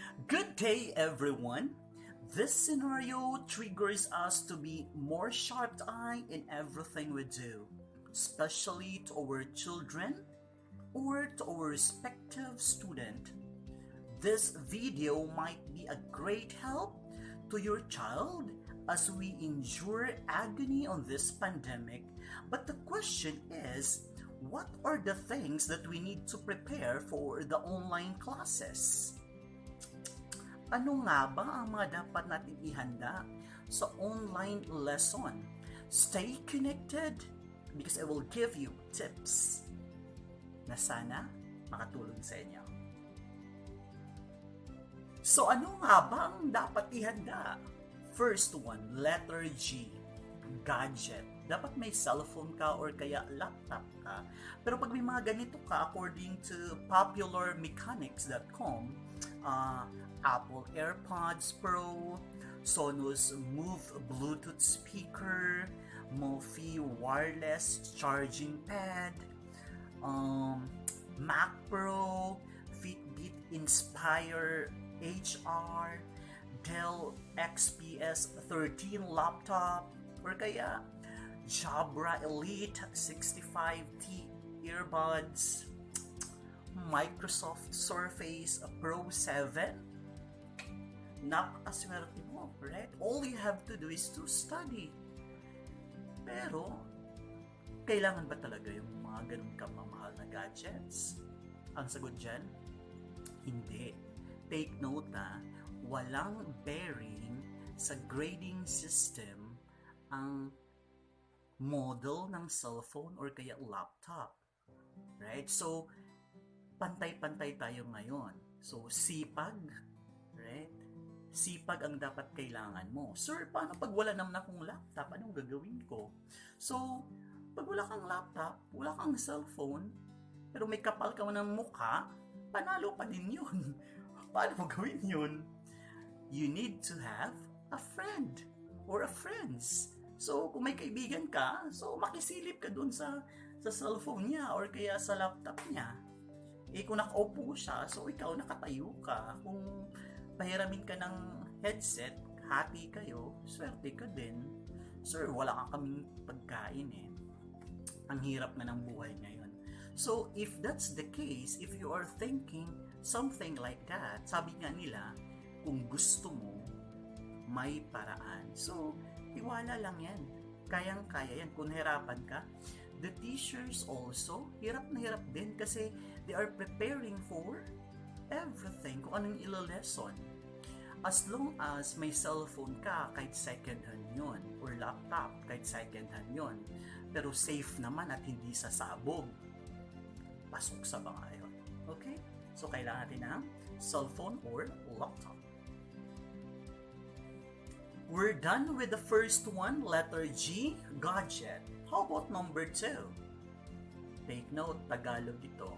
Good day, everyone. This scenario triggers us to be more sharp-eyed in everything we do, especially to our children or to our respective student. This video might be a great help to your child as we endure agony on this pandemic. But the question is, what are the things that we need to prepare for the online classes? Ano nga ba ang mga dapat nating ihanda sa online lesson? Stay connected because I will give you tips na sana makatulong sa inyo. So ano nga ba ang dapat ihanda? First one, letter G, gadget. Dapat may cellphone ka or kaya laptop ka. Pero pag may mga ganito ka, according to popularmechanics.com, Apple AirPods Pro, Sonos Move Bluetooth speaker, Mophie wireless charging pad, Mac Pro, Fitbit Inspire HR, Dell XPS 13 laptop, or kaya Jabra Elite 65T earbuds, Microsoft Surface Pro 7. Napakaswerte mo, right? All you have to do is to study. Pero, kailangan ba talaga yung mga ganun kamamahal na gadgets? Ang sagot dyan, hindi. Take note na walang bearing sa grading system ang model ng cellphone or kaya laptop. Right? So, pantay-pantay tayo ngayon. So, sipag, right? Sipag ang dapat kailangan mo. Sir, paano pag wala naman akong laptop? Anong gagawin ko? So, pag wala kang laptop, wala kang cellphone, pero may kapal ka ng mukha, panalo pa din yun. Paano mo gawin yun? You need to have a friend or a friends. So, kung may kaibigan ka, so makisilip ka dun sa cellphone niya or kaya sa laptop niya. Kung nakaupo siya, so ikaw nakatayo ka. Kung pahiramin ka ng headset, hati kayo, swerte ka din. Sir, wala ka kaming pagkain eh. Ang hirap na ng buhay ngayon. So, if that's the case, if you are thinking something like that, sabi nga nila, kung gusto mo, may paraan. So, tiwala lang yan. Kayang-kaya yan. Kung hirapan ka, the teachers also, hirap na hirap din kasi they are preparing for everything, kung anong ilo-lesson. As long as may cellphone ka, kahit second hand yun, or laptop, kahit second hand yun, pero safe naman at hindi sasabog, pasok sa mga yun. Okay? So, kailangan natin ng cellphone or laptop. We're done with the first one, letter G, gadget. How about number 2? Take note, Tagalog ito.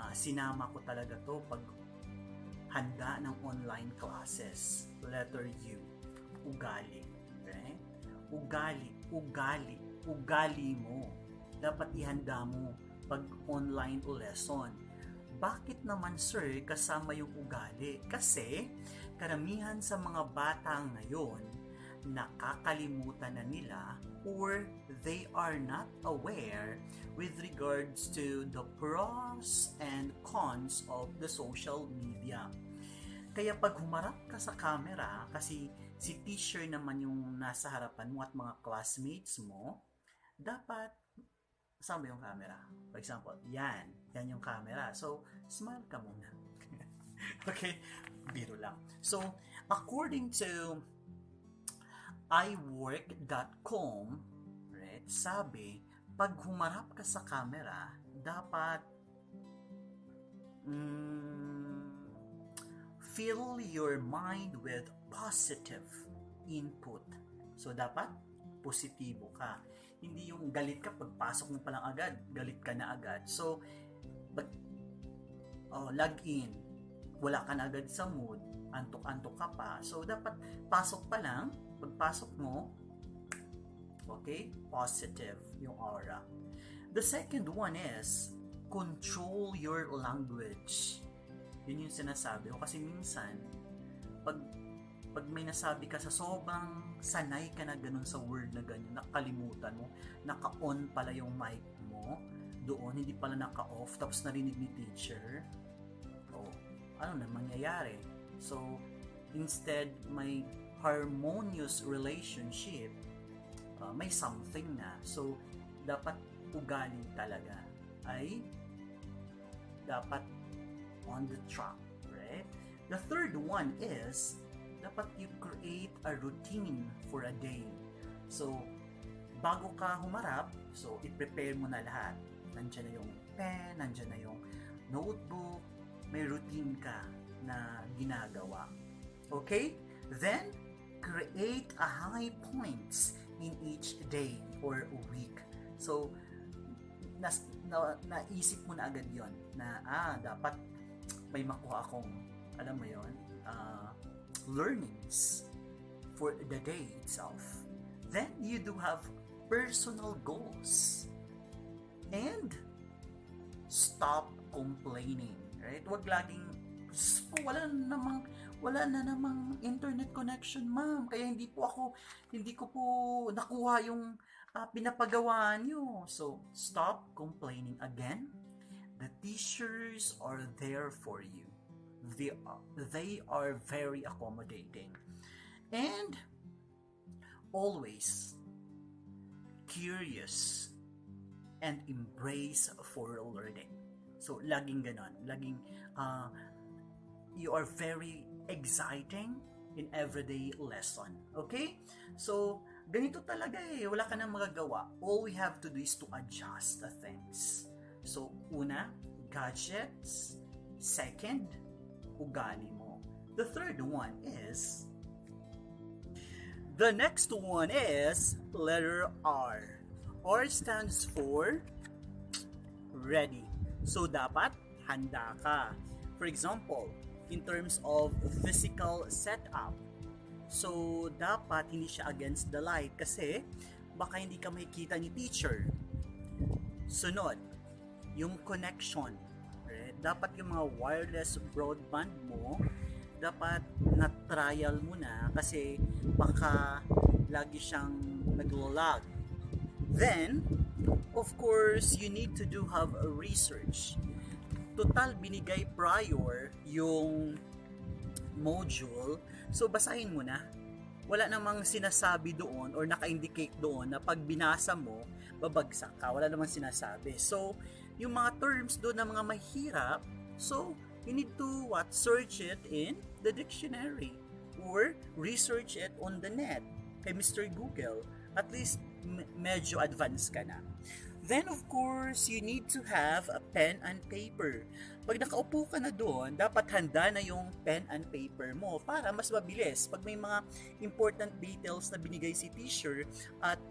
Sinama ko talaga to pag handa ng online classes. Letter U, ugali. Right? Ugali mo. Dapat ihanda mo pag online lesson. Bakit naman sir kasama yung ugali? Kasi karamihan sa mga bata ngayon nakakalimutan na nila or they are not aware with regards to the pros and cons of the social media. Kaya pag humarap ka sa camera, kasi si teacher naman yung nasa harapan mo at mga classmates mo, dapat saan ba yung camera? For example, yan yung camera. So, smile ka muna. Okay? Biro lang. So, according to iwork.com, right, sabi, pag humarap ka sa camera, dapat fill your mind with positive input. So, dapat positibo ka. Hindi yung galit ka, pagpasok mo pa lang agad, galit ka na agad. So, log in, wala ka na agad sa mood, antok-antok ka pa. So, dapat pasok pa lang, pagpasok mo, okay, positive yung aura. The second one is, control your language. Yun yung sinasabi ko. Kasi minsan, pag may nasabi ka sa sobrang sanay ka na ganun sa word na ganyan, nakalimutan mo, naka-on pala yung mic mo, doon, hindi pala naka-off, tapos narinig ni teacher, ano na mangyayari? So, instead, may harmonious relationship, may something na. So, dapat ugali talaga ay dapat on the track, right? The third one is dapat you create a routine for a day. So, bago ka humarap, so i-prepare mo na lahat. Nandiyan na yung pen, nandiyan na yung notebook, may routine ka na ginagawa. Okay? Then, create a high points in each day or week. So, naisip mo na agad yon na dapat may makuha akong, alam mo yon, learnings for the day itself. Then, you do have personal goals. And, stop complaining. Right? Huwag laging, wala na namang internet connection, ma'am. Kaya hindi ko po nakuha yung pinapagawa nyo. So, stop complaining again. The teachers are there for you. They are very accommodating. And, always curious and embrace for learning. So, laging ganon. Laging, you are very exciting in everyday lesson. Okay? So, ganito talaga wala ka nang magagawa. All we have to do is to adjust the things. So, una, gadgets. Second, ugali mo. The third one is, the next one is letter R. R stands for ready. So, dapat handa ka. For example, in terms of physical setup, so, dapat hindi siya against the light kasi baka hindi ka makikita ni teacher. Sunod, yung connection. Right? Dapat yung mga wireless broadband mo, dapat na-trial mo na kasi baka lagi siyang naglo-lag. Then, of course, you need to have a research. Total, binigay prior yung module. So, basahin mo na. Wala namang sinasabi doon or naka-indicate doon na pag binasa mo, babagsak ka. Wala namang sinasabi. So, yung mga terms doon na mga mahirap, so, you need to search it in the dictionary or research it on the net kay Mr. Google. At least, medyo advanced ka na. Then, of course, you need to have a pen and paper. Pag nakaupo ka na doon, dapat handa na yung pen and paper mo para mas mabilis. Pag may mga important details na binigay si teacher at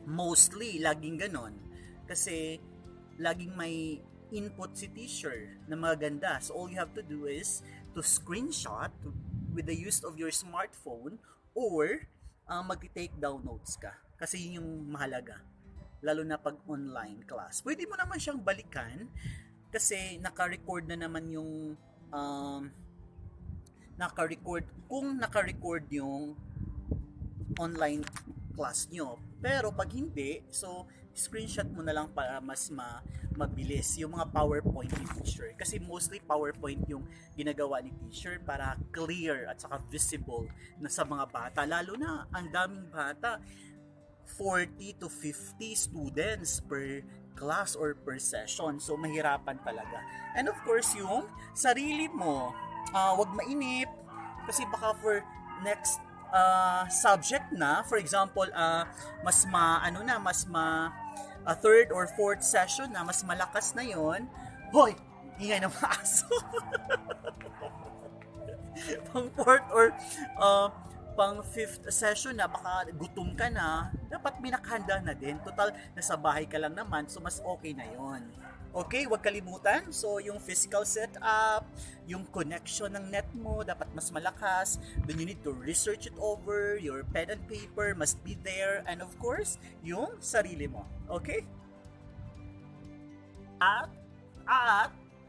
mostly, laging ganon. Kasi, laging may input si teacher na maganda. So, all you have to do is to screenshot with the use of your smartphone or mag-take down notes ka. Kasi yun yung mahalaga. Lalo na pag online class. Pwede mo naman siyang balikan kasi naka-record na naman yung kung naka-record yung online class nyo. Pero pag hindi, so screenshot mo na lang para mas mabilis yung mga PowerPoint ni teacher. Kasi mostly PowerPoint yung ginagawa ni teacher para clear at saka visible na sa mga bata. Lalo na ang daming bata, 40 to 50 students per class or per session. So, mahirapan talaga. And of course, yung sarili mo, wag mainip kasi baka for next subject na, for example, third or fourth session na, mas malakas na yon. Hoy! Ingay ng mga aso. Pang fourth or pang fifth session na, baka gutom ka na, dapat binakahanda na din. Total, nasa bahay ka lang naman, so mas okay na yon. Okay, huwag kalimutan. So, yung physical setup, yung connection ng net mo, dapat mas malakas. Then you need to research it over. Your pen and paper must be there. And of course, yung sarili mo. Okay? At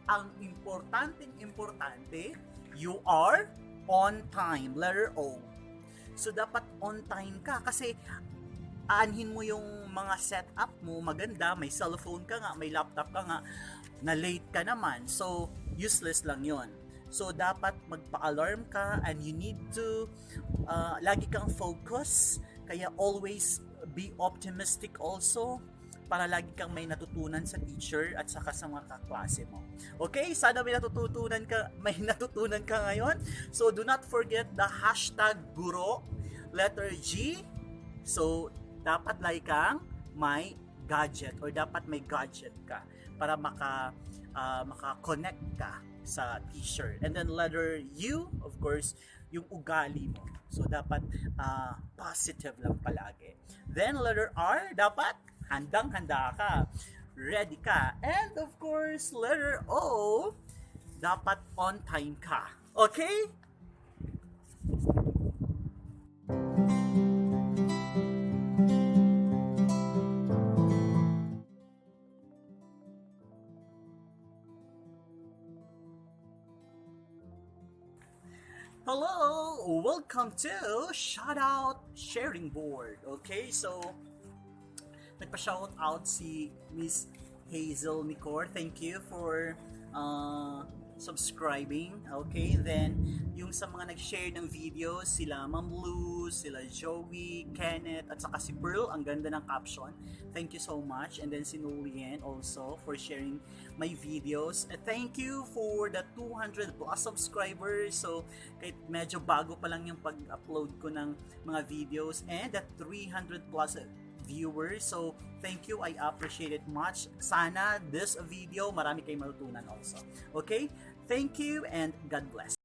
ang importante, you are on time. Letter O. So, dapat on time ka kasi aanhin mo yung mga setup mo maganda, may cellphone ka nga, may laptop ka nga, na late ka naman. So, useless lang yon. So, dapat magpa-alarm ka and you need to lagi kang focus. Kaya always be optimistic also para lagi kang may natutunan sa teacher at saka sa mga kaklase mo. Okay? Sana may natutunan ka ngayon. So, do not forget the hashtag guro, letter G. So, dapat lagi kang may gadget or dapat may gadget ka para maka-connect ka sa teacher. And then letter U, of course, yung ugali mo. So, dapat positive lang palagi. Then letter R, dapat handang-handa ka. Ready ka. And of course, letter O, dapat on time ka. Okay? Hello! Welcome to Shoutout Sharing Board. Okay, so nagpa-shout out si Miss Hazel Nicor. Thank you for subscribing. Okay, then yung sa mga nag-share ng video, sila Ma'am Luz, sila Joey, Kenneth, at saka si Pearl. Ang ganda ng caption. Thank you so much. And then si Nolien also for sharing my videos. Thank you for the 200 plus subscribers. So, kahit medyo bago pa lang yung pag-upload ko ng mga videos, and the 300 plus viewers. So, thank you. I appreciate it much. Sana this video, marami kayong matutunan also. Okay? Thank you and God bless.